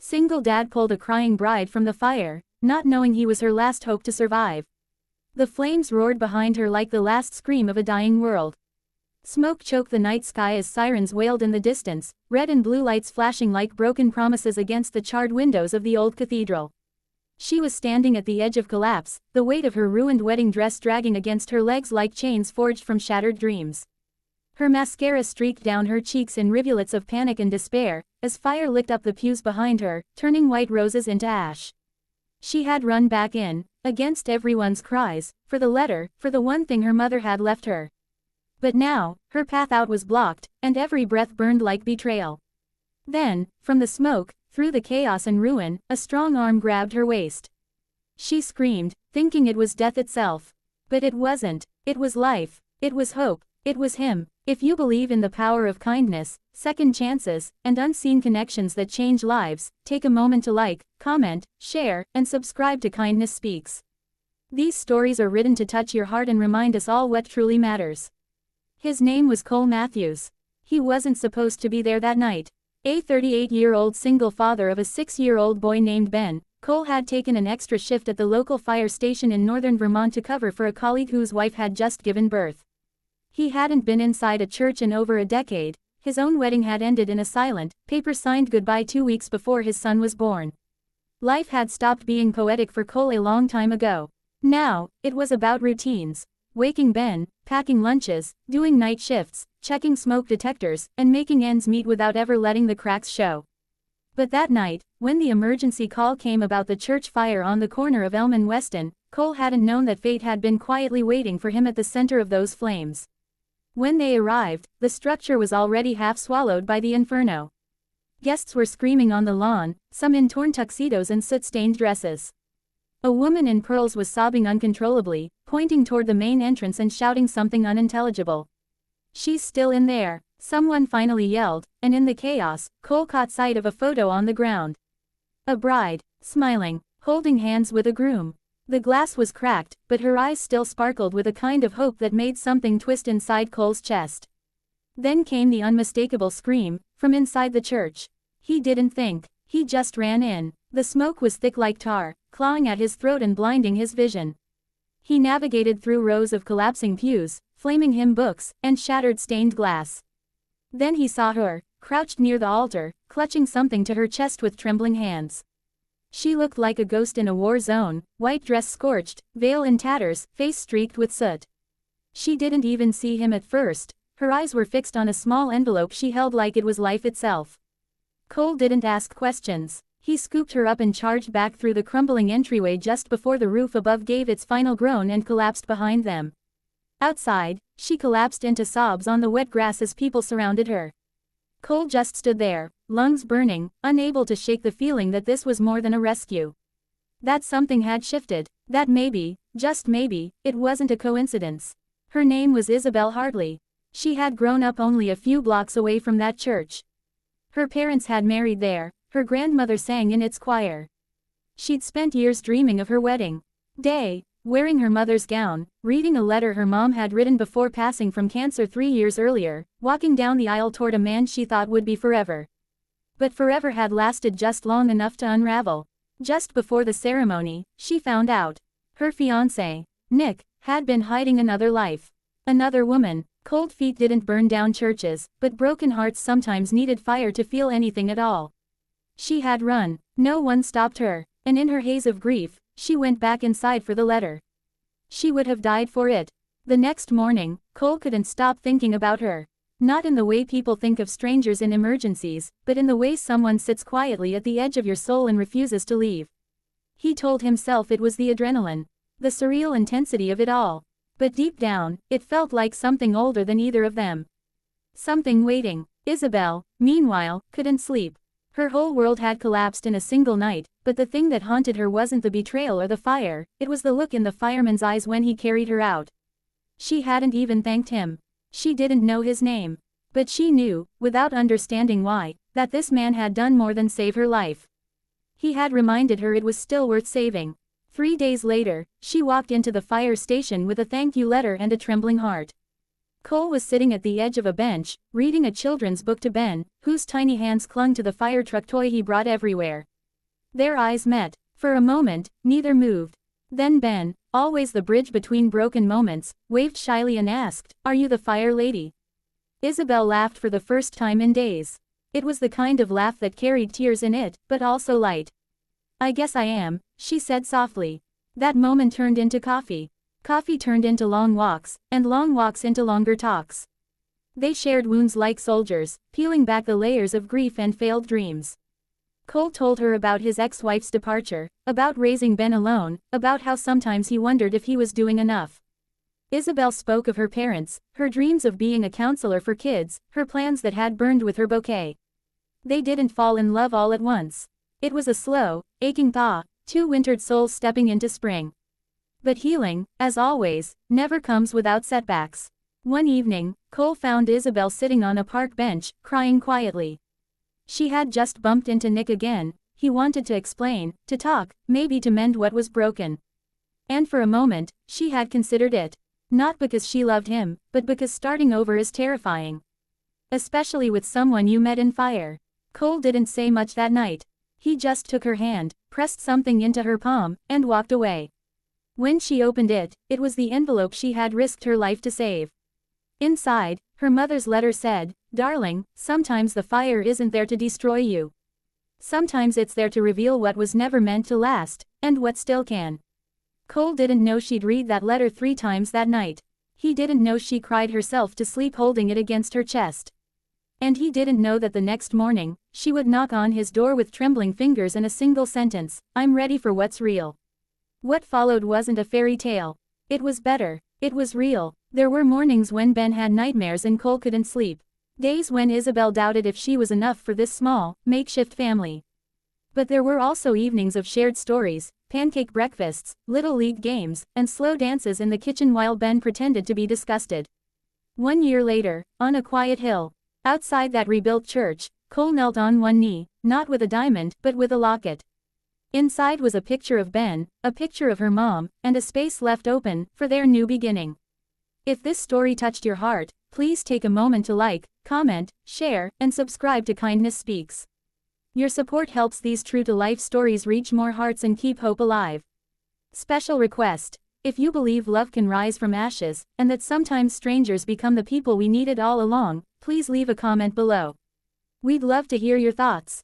Single dad pulled a crying bride from the fire, not knowing he was her last hope to survive. The flames roared behind her like the last scream of a dying world. Smoke choked the night sky as sirens wailed in the distance, red and blue lights flashing like broken promises against the charred windows of the old cathedral. She was standing at the edge of collapse, the weight of her ruined wedding dress dragging against her legs like chains forged from shattered dreams. Her mascara streaked down her cheeks in rivulets of panic and despair, as fire licked up the pews behind her, turning white roses into ash. She had run back in, against everyone's cries, for the letter, for the one thing her mother had left her. But now, her path out was blocked, and every breath burned like betrayal. Then, from the smoke, through the chaos and ruin, a strong arm grabbed her waist. She screamed, thinking it was death itself. But it wasn't. It was life. It was hope. It was him. If you believe in the power of kindness, second chances, and unseen connections that change lives, take a moment to like, comment, share, and subscribe to Kindness Speaks. These stories are written to touch your heart and remind us all what truly matters. His name was Cole Matthews. He wasn't supposed to be there that night. A 38-year-old single father of a 6-year-old boy named Ben, Cole had taken an extra shift at the local fire station in northern Vermont to cover for a colleague whose wife had just given birth. He hadn't been inside a church in over a decade. His own wedding had ended in a silent, paper-signed goodbye 2 weeks before his son was born. Life had stopped being poetic for Cole a long time ago. Now, it was about routines. Waking Ben, packing lunches, doing night shifts, checking smoke detectors, and making ends meet without ever letting the cracks show. But that night, when the emergency call came about the church fire on the corner of Elm and Weston, Cole hadn't known that fate had been quietly waiting for him at the center of those flames. When they arrived, the structure was already half swallowed by the inferno. Guests were screaming on the lawn, some in torn tuxedos and soot-stained dresses. A woman in pearls was sobbing uncontrollably, pointing toward the main entrance and shouting something unintelligible. "She's still in there," someone finally yelled, and in the chaos, Cole caught sight of a photo on the ground. A bride, smiling, holding hands with a groom. The glass was cracked, but her eyes still sparkled with a kind of hope that made something twist inside Cole's chest. Then came the unmistakable scream, from inside the church. He didn't think. He just ran in. The smoke was thick like tar, clawing at his throat and blinding his vision. He navigated through rows of collapsing pews, flaming hymn books, and shattered stained glass. Then he saw her, crouched near the altar, clutching something to her chest with trembling hands. She looked like a ghost in a war zone, white dress scorched, veil in tatters, face streaked with soot. She didn't even see him at first. Her eyes were fixed on a small envelope she held like it was life itself. Cole didn't ask questions. He scooped her up and charged back through the crumbling entryway just before the roof above gave its final groan and collapsed behind them. Outside, she collapsed into sobs on the wet grass as people surrounded her. Cole just stood there, lungs burning, unable to shake the feeling that this was more than a rescue. That something had shifted, that maybe, just maybe, it wasn't a coincidence. Her name was Isabel Hartley. She had grown up only a few blocks away from that church. Her parents had married there, her grandmother sang in its choir. She'd spent years dreaming of her wedding day, wearing her mother's gown, reading a letter her mom had written before passing from cancer 3 years earlier, walking down the aisle toward a man she thought would be forever. But forever had lasted just long enough to unravel. Just before the ceremony, she found out. Her fiancé, Nick, had been hiding another life. Another woman. Cold feet didn't burn down churches, but broken hearts sometimes needed fire to feel anything at all. She had run. No one stopped her, and in her haze of grief, she went back inside for the letter. She would have died for it. The next morning, Cole couldn't stop thinking about her. Not in the way people think of strangers in emergencies, but in the way someone sits quietly at the edge of your soul and refuses to leave. He told himself it was the adrenaline, the surreal intensity of it all. But deep down, it felt like something older than either of them. Something waiting. Isabel, meanwhile, couldn't sleep. Her whole world had collapsed in a single night, but the thing that haunted her wasn't the betrayal or the fire, it was the look in the fireman's eyes when he carried her out. She hadn't even thanked him. She didn't know his name. But she knew, without understanding why, that this man had done more than save her life. He had reminded her it was still worth saving. 3 days later, she walked into the fire station with a thank you letter and a trembling heart. Cole was sitting at the edge of a bench, reading a children's book to Ben, whose tiny hands clung to the fire truck toy he brought everywhere. Their eyes met. For a moment, neither moved. Then Ben, always the bridge between broken moments, waved shyly and asked, "Are you the fire lady?" Isabel laughed for the first time in days. It was the kind of laugh that carried tears in it, but also light. "I guess I am," she said softly. That moment turned into coffee. Coffee turned into long walks, and long walks into longer talks. They shared wounds like soldiers, peeling back the layers of grief and failed dreams. Cole told her about his ex-wife's departure, about raising Ben alone, about how sometimes he wondered if he was doing enough. Isabel spoke of her parents, her dreams of being a counselor for kids, her plans that had burned with her bouquet. They didn't fall in love all at once. It was a slow, aching thaw, two wintered souls stepping into spring. But healing, as always, never comes without setbacks. One evening, Cole found Isabel sitting on a park bench, crying quietly. She had just bumped into Nick again. He wanted to explain, to talk, maybe to mend what was broken. And for a moment, she had considered it. Not because she loved him, but because starting over is terrifying. Especially with someone you met in fire. Cole didn't say much that night. He just took her hand, pressed something into her palm, and walked away. When she opened it, it was the envelope she had risked her life to save. Inside, her mother's letter said, "Darling, sometimes the fire isn't there to destroy you. Sometimes it's there to reveal what was never meant to last, and what still can." Cole didn't know she'd read that letter 3 times that night. He didn't know she cried herself to sleep holding it against her chest. And he didn't know that the next morning, she would knock on his door with trembling fingers and a single sentence, "I'm ready for what's real." What followed wasn't a fairy tale. It was better. It was real. There were mornings when Ben had nightmares and Cole couldn't sleep. Days when Isabel doubted if she was enough for this small, makeshift family. But there were also evenings of shared stories, pancake breakfasts, little league games, and slow dances in the kitchen while Ben pretended to be disgusted. 1 year later, on a quiet hill, outside that rebuilt church, Cole knelt on one knee, not with a diamond, but with a locket. Inside was a picture of Ben, a picture of her mom, and a space left open for their new beginning. If this story touched your heart, please take a moment to like, comment, share, and subscribe to Kindness Speaks. Your support helps these true-to-life stories reach more hearts and keep hope alive. Special request: if you believe love can rise from ashes, and that sometimes strangers become the people we needed all along, please leave a comment below. We'd love to hear your thoughts.